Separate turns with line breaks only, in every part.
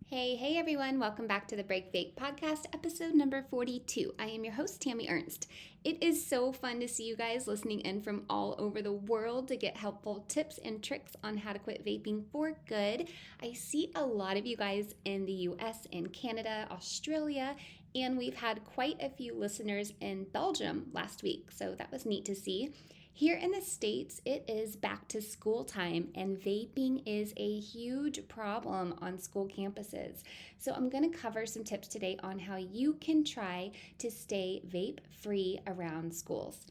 Hey everyone, welcome back to the Break Vape podcast, episode number 42. I am your host, Tami Ernst. It is so fun to see you guys listening in from all over the world to get helpful tips and tricks on how to quit vaping for good. I see a lot of you guys in the US and Canada, Australia, and we've had quite a few listeners in Belgium last week, so that was neat to see. Here in the States, it is back to school time, and vaping is a huge problem on school campuses. So I'm going to cover some tips today on how you can try to stay vape-free around schools.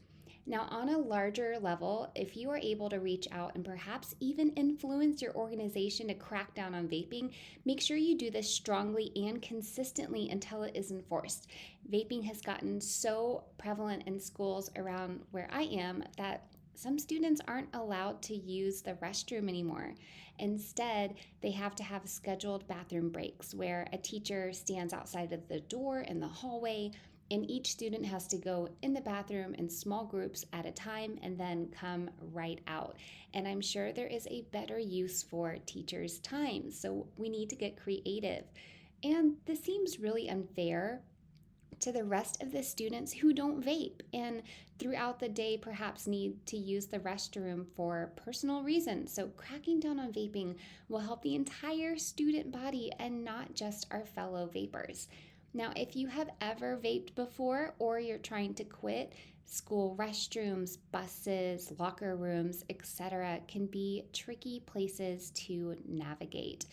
Now, on a larger level, if you are able to reach out and perhaps even influence your organization to crack down on vaping, make sure you do this strongly and consistently until it is enforced. Vaping has gotten so prevalent in schools around where I am that some students aren't allowed to use the restroom anymore. Instead, they have to have scheduled bathroom breaks where a teacher stands outside of the door in the hallway, and each student has to go in the bathroom in small groups at a time and then come right out. And I'm sure there is a better use for teachers' time, so we need to get creative. And this seems really unfair to the rest of the students who don't vape and throughout the day perhaps need to use the restroom for personal reasons. So cracking down on vaping will help the entire student body and not just our fellow vapers. Now, if you have ever vaped before or you're trying to quit, school restrooms, buses, locker rooms, etc. can be tricky places to navigate.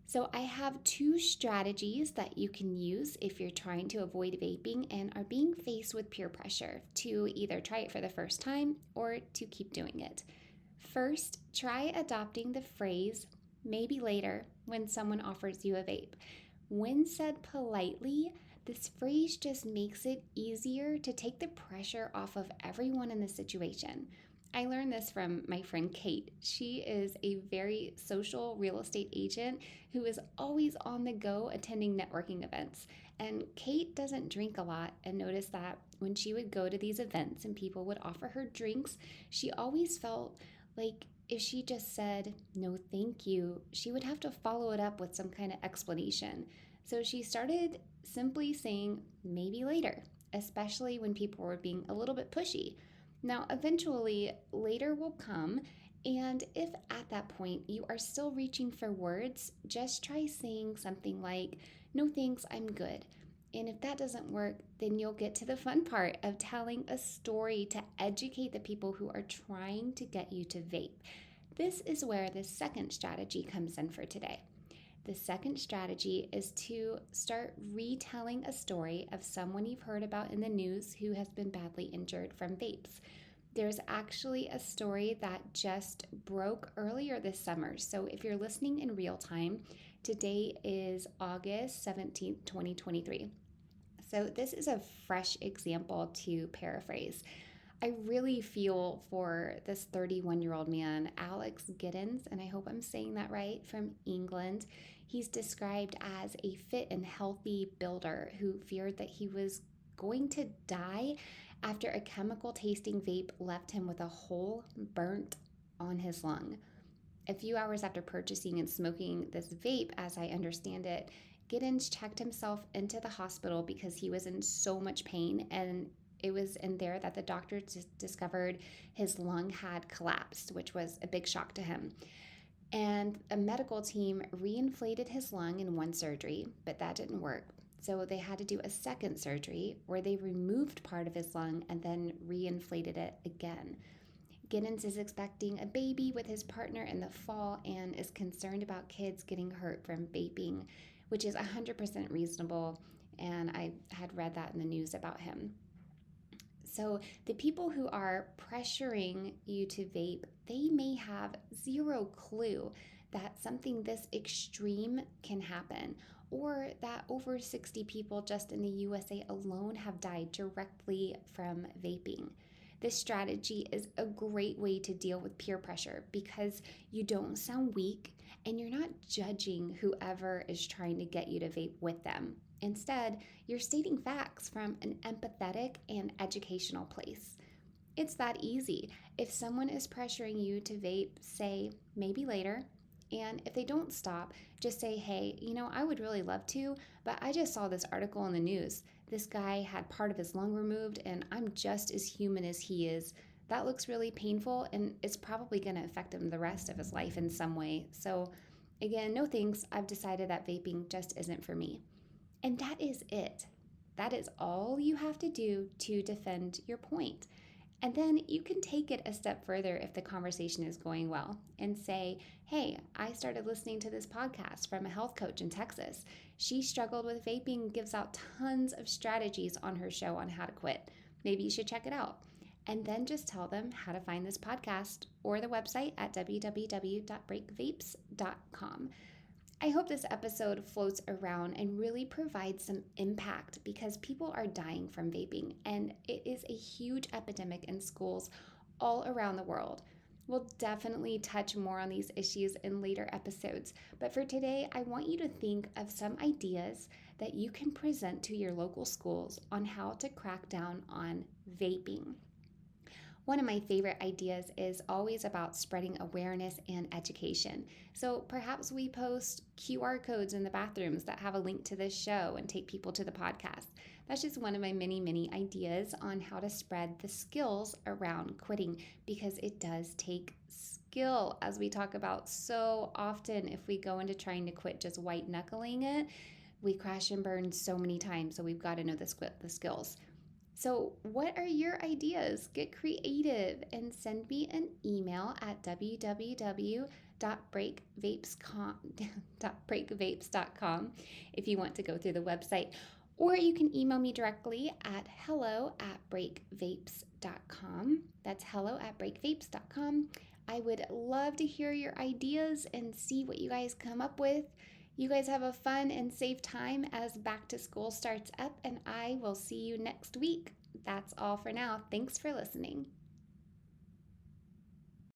So I have two strategies that you can use if you're trying to avoid vaping and are being faced with peer pressure to either try it for the first time or to keep doing it. First, try adopting the phrase, maybe later, when someone offers you a vape. When said politely, this phrase just makes it easier to take the pressure off of everyone in the situation. I learned this from my friend Kate. She is a very social real estate agent who is always on the go attending networking events. And Kate doesn't drink a lot, and noticed that when she would go to these events and people would offer her drinks, she always felt like if she just said, no, thank you, she would have to follow it up with some kind of explanation. So she started simply saying, maybe later, especially when people were being a little bit pushy. Now, eventually, later will come, and if at that point you are still reaching for words, just try saying something like, no thanks, I'm good. And if that doesn't work, then you'll get to the fun part of telling a story to educate the people who are trying to get you to vape. This is where the second strategy comes in for today. The second strategy is to start retelling a story of someone you've heard about in the news who has been badly injured from vapes. There's actually a story that just broke earlier this summer. So if you're listening in real time, today is August 17th, 2023. So this is a fresh example to paraphrase. I really feel for this 31-year-old man, Alex Giddens, and I hope I'm saying that right, from England. He's described as a fit and healthy builder who feared that he was going to die after a chemical tasting vape left him with a hole burnt on his lung. A few hours after purchasing and smoking this vape, as I understand it, Giddens checked himself into the hospital because he was in so much pain, and it was in there that the doctor discovered his lung had collapsed, which was a big shock to him. And a medical team reinflated his lung in one surgery, but that didn't work. So they had to do a second surgery where they removed part of his lung and then reinflated it again. Giddens is expecting a baby with his partner in the fall and is concerned about kids getting hurt from vaping, which is 100% reasonable, and I had read that in the news about him. So the people who are pressuring you to vape, they may have zero clue that something this extreme can happen, or that over 60 people just in the USA alone have died directly from vaping. This strategy is a great way to deal with peer pressure because you don't sound weak and you're not judging whoever is trying to get you to vape with them. Instead, you're stating facts from an empathetic and educational place. It's that easy. If someone is pressuring you to vape, say, maybe later, And if they don't stop, just say, hey, I would really love to, but I just saw this article in the news. This guy had part of his lung removed, and I'm just as human as he is. That looks really painful, and it's probably going to affect him the rest of his life in some way. So, again, no thanks. I've decided that vaping just isn't for me. And that is it. That is all you have to do to defend your point. And then you can take it a step further if the conversation is going well and say, hey, I started listening to this podcast from a health coach in Texas. She struggled with vaping, gives out tons of strategies on her show on how to quit. Maybe you should check it out. And then just tell them how to find this podcast or the website at www.breakvapes.com. I hope this episode floats around and really provides some impact because people are dying from vaping, and it is a huge epidemic in schools all around the world. We'll definitely touch more on these issues in later episodes, but for today, I want you to think of some ideas that you can present to your local schools on how to crack down on vaping. One of my favorite ideas is always about spreading awareness and education. So perhaps we post QR codes in the bathrooms that have a link to this show and take people to the podcast. That's just one of my many, many ideas on how to spread the skills around quitting, because it does take skill, as we talk about so often. If we go into trying to quit just white knuckling it, we crash and burn so many times. So we've got to know the skills. So what are your ideas? Get creative and send me an email at www.breakvapes.com if you want to go through the website. Or you can email me directly at hello@breakvapes.com. That's hello@breakvapes.com. I would love to hear your ideas and see what you guys come up with. You guys have a fun and safe time as back to school starts up, and I will see you next week. That's all for now. Thanks for listening.